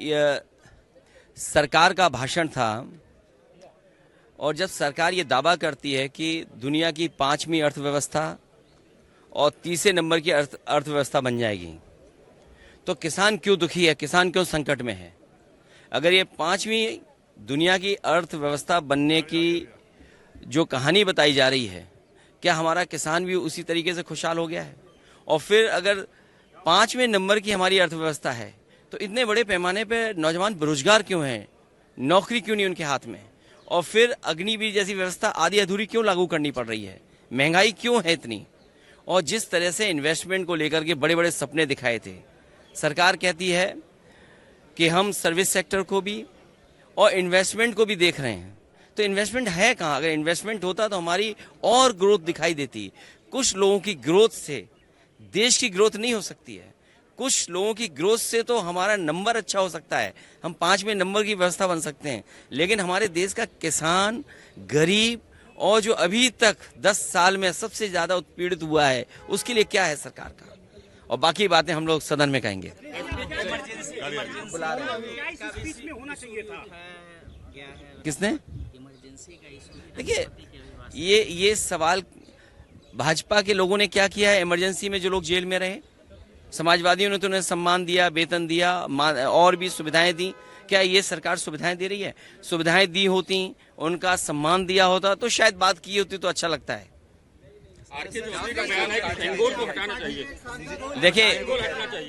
ये सरकार का भाषण था और जब सरकार ये दावा करती है कि दुनिया की 5वीं अर्थव्यवस्था और 30 नंबर की अर्थव्यवस्था बन जाएगी, तो किसान क्यों दुखी है, किसान क्यों संकट में है? अगर ये 5वीं दुनिया की अर्थव्यवस्था बनने की जो कहानी बताई जा रही है, क्या हमारा किसान भी उसी तरीके से खुशहाल हो गया है? और फिर अगर 5वें नंबर की हमारी अर्थव्यवस्था है तो इतने बड़े पैमाने पे नौजवान बेरोजगार क्यों हैं, नौकरी क्यों नहीं उनके हाथ में? और फिर अग्निवीर जैसी व्यवस्था आधी अधूरी क्यों लागू करनी पड़ रही है? महंगाई क्यों है इतनी? और जिस तरह से इन्वेस्टमेंट को लेकर के बड़े बड़े सपने दिखाए थे, सरकार कहती है कि हम सर्विस सेक्टर को भी और इन्वेस्टमेंट को भी देख रहे हैं, तो इन्वेस्टमेंट है कहाँ? अगर इन्वेस्टमेंट होता तो हमारी और ग्रोथ दिखाई देती। कुछ लोगों की ग्रोथ से देश की ग्रोथ नहीं हो सकती है, कुछ लोगों की ग्रोथ से तो हमारा नंबर अच्छा हो सकता है, हम 5वें नंबर की व्यवस्था बन सकते हैं। लेकिन हमारे देश का किसान, गरीब और जो अभी तक 10 साल में सबसे ज्यादा उत्पीड़ित हुआ है, उसके लिए क्या है सरकार का? और बाकी बातें हम लोग सदन में कहेंगे। किसने? देखिए, ये सवाल भाजपा के लोगों ने क्या किया है? इमरजेंसी में जो लोग जेल में रहे, समाजवादियों ने तो उन्हें सम्मान दिया, वेतन दिया और भी सुविधाएं दी। क्या ये सरकार सुविधाएं दे रही है? सुविधाएं दी होती, उनका सम्मान दिया होता तो शायद बात की होती तो अच्छा लगता है। देखिए,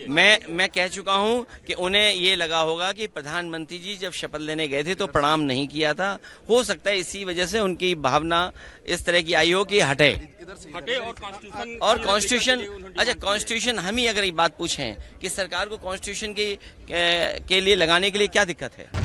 मैं कह चुका हूं कि उन्हें ये लगा होगा कि प्रधानमंत्री जी जब शपथ लेने गए थे तो प्रणाम नहीं किया था, हो सकता है इसी वजह से उनकी भावना इस तरह की आई हो कि हटे। और कॉन्स्टिट्यूशन, अच्छा कॉन्स्टिट्यूशन हम ही अगर ये बात पूछें कि सरकार को कॉन्स्टिट्यूशन के लिए लगाने के लिए क्या दिक्कत है?